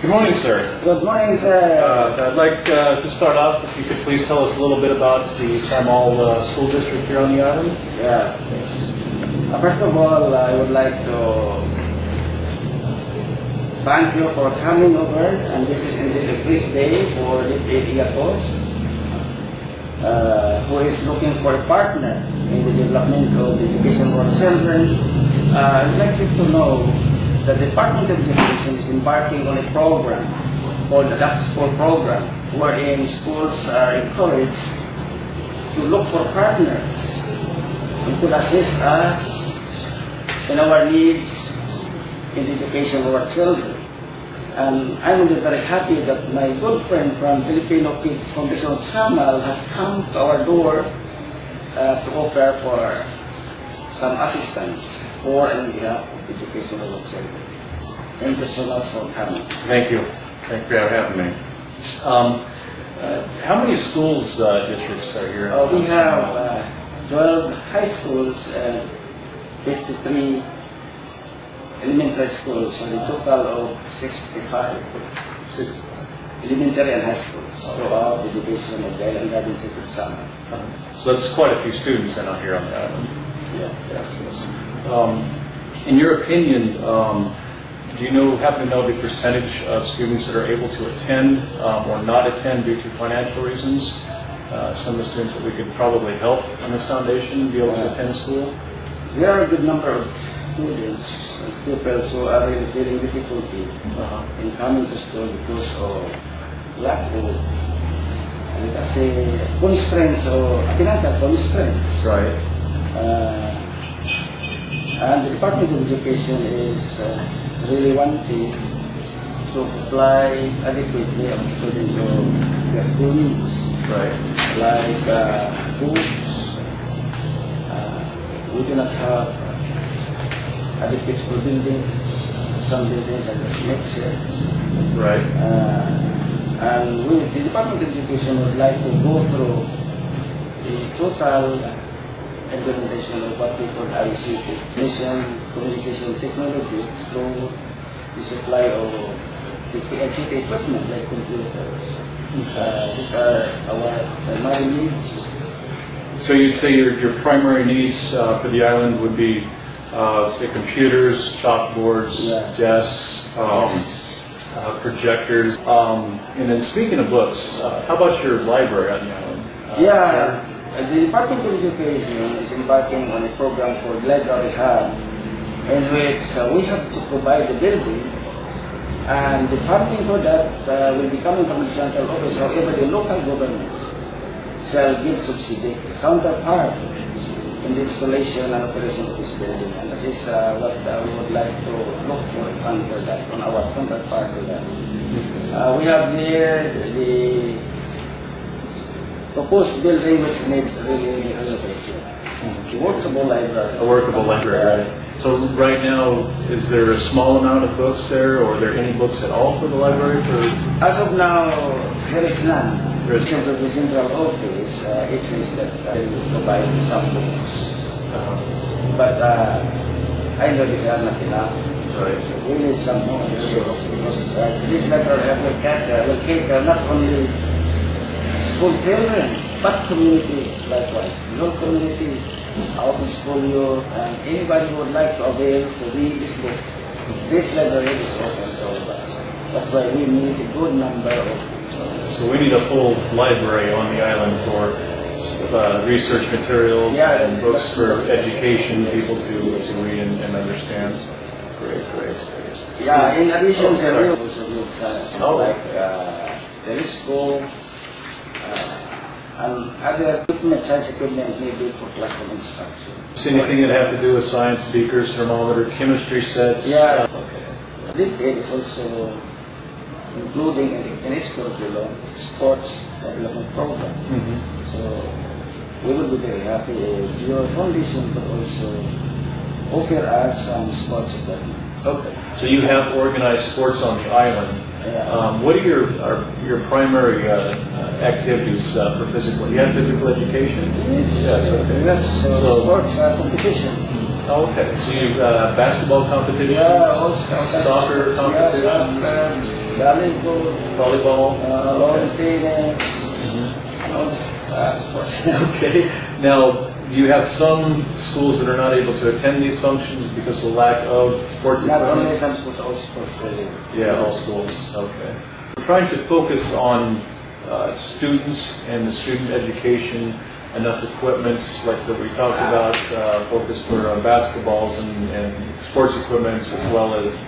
Good morning, sir. Good morning, sir. I'd like to start off, if you could please tell us a little bit about the Samal School District here on the island. Yeah. Yes. First of all, I would like to thank you for coming over, and this is indeed a great day for the Iacos, who is looking for a partner in the development of the education for children. I'd like you to know that the Department of Education is embarking on a program called the After School Program, wherein schools are encouraged to look for partners who could assist us in our needs in the education of our children. And I'm very happy that my good friend from Filipino Kids Foundation of Samal has come to our door to offer for some assistance for and behalf of education of our children. Thank you so much for coming. Thank you. Thank you for having me. How many schools districts are here? We have 12 high schools and 53 elementary schools, so a total of 65 elementary and high schools throughout the division of the Island Garden City of Samal. So that's quite a few students then out here on the island. Yeah. Yes. In your opinion, do you happen to know the percentage of students that are able to attend or not attend due to financial reasons? Some of the students that we could probably help on this foundation be able to attend school? There are a good number of students and pupils who are really feeling difficulty in coming to school because of lack of constraints or financial constraints. Right. And the Department of Education is really wanting to supply adequately of students of their school needs. Right. Like books. We do not have adequate school buildings. Some buildings are just makeshift. Right. And the Department of Education would like to go through the total implementation of what we call ICT, Information Communication Technology, through the supply of the ICT equipment like computers. These are our primary needs. So you'd say your primary needs for the island would be, say, computers, chalkboards, desks, projectors. And then speaking of books, how about your library on the island? The Department of Education is embarking on a program called Library Hub, in which we have to provide the building, and the funding for that will be coming from the central office. However, the local government shall give subsidy counterpart in the installation and operation of this building, and that is what we would like to look for a fund for that on our counterpart for that. We have here the proposed building which needs really renovation. A workable library. A workable library, right. So right now, is there a small amount of books there, or are there any books at all for the library? As of now, there is none. There is none. The central office, it says that they will provide some books. But I know these are not enough. Right. So we need some more books because this library will cater not only school children, but community likewise. Your community, out of school youth, and anybody who would like to avail to read this book. This library is open to all of us. That's why we need a good number of books. So we need a full library on the island for research materials and books for education, people to read and understand. Great. Yeah, in addition, there are also needs like telescope, and other equipment, science equipment maybe for classroom instruction. So anything that have to do with science, beakers, thermometer, chemistry sets? Yeah. Okay. It is also including in its curriculum sports development program. So we will be very happy if your foundation could also offer us some sports equipment. Okay. So you have organized sports on the island. What are your primary activities for physical? You have physical education? Yes. Okay. We have sports competition. Oh, okay. So you basketball competitions, also soccer competitions. volleyball. lawn tennis, and all this sports. Okay. Now, you have some schools that are not able to attend these functions because of lack of sports Not equipment? only some schools, all sports. Yeah, all schools. Okay. We're trying to focus on students and the student education, enough equipment like that we talked about, focus for basketballs and sports equipment, as well as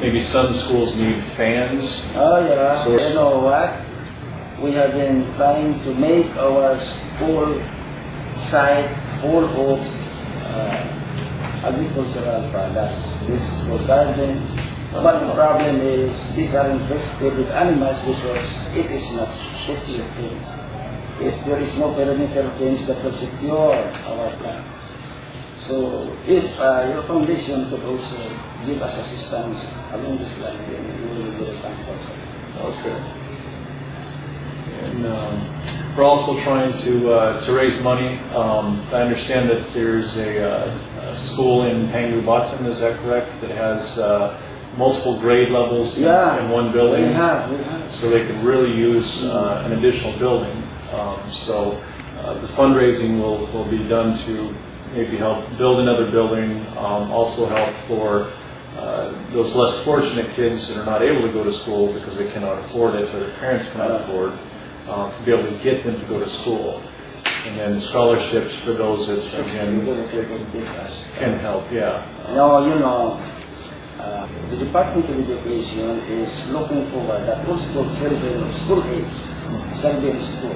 maybe some schools need fans. Oh yeah, So you know what? We have been trying to make our school site full of agricultural products. This is for gardens. But the problem is these are infested with animals because it is not safely fenced. If there is no perimeter fence that will secure our plants. So if your foundation could also give us assistance along this line, then we will be very thankful. Okay. And we're also trying to raise money. I understand that there's a school in Pangu Batan, is that correct? That has multiple grade levels in one building. We have. So they could really use an additional building. So the fundraising will be done to maybe help build another building, also help for those less fortunate kids that are not able to go to school because they cannot afford it or their parents cannot afford, to be able to get them to go to school. And then scholarships for those that, again, can help, yeah. The Department of Education is looking forward that all schools children of school age shall be in school.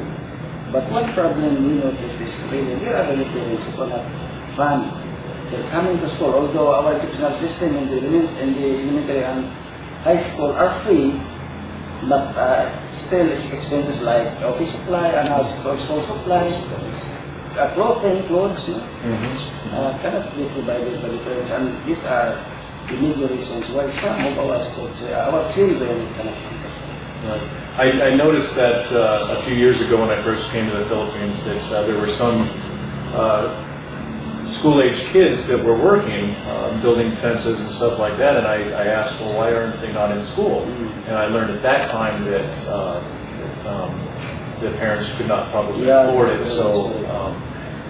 But one problem we notice is really there are many parents who cannot fund their coming to school. Although our educational system in the elementary and high school are free, but still expenses like office supply and school supply, clothes, cannot be provided by the parents. And these are the major reasons why some of our schools, our children cannot come to school. Right. I noticed that a few years ago when I first came to the Philippines that there were some school-age kids that were working, building fences and stuff like that, and I asked, well, why aren't they not in school? And I learned at that time that the parents could not probably afford it, so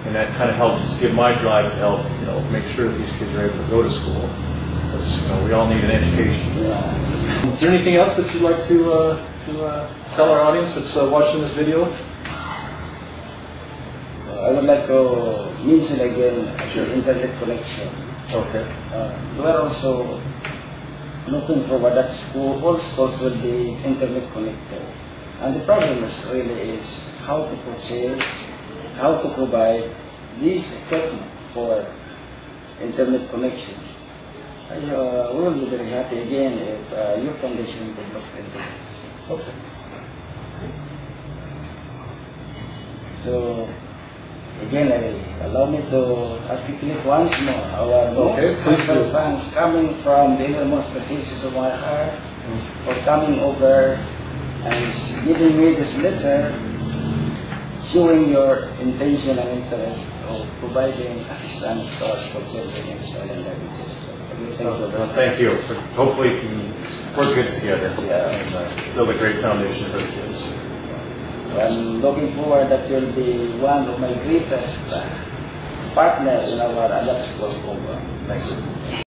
and that kind of helps give my drive to help, make sure that these kids are able to go to school. Because we all need an education. Is there anything else that you'd like to tell our audience that's watching this video? I would like to mention again the internet connection. Okay. We are also looking forward that all schools will be internet connected. And the problem is how to purchase, how to provide this equipment for internet connection. We will be very happy again if your foundation could look into it. Okay. So, again, allow me to articulate once more our most heartfelt thanks coming from the innermost recesses of my heart for coming over and giving me this letter showing your intention and interest of providing assistance to our school children in this island. Thank you. Hopefully we can work good together and build a great foundation for the kids. I'm looking forward that you'll be one of my greatest partners in our adult school program. Thank you.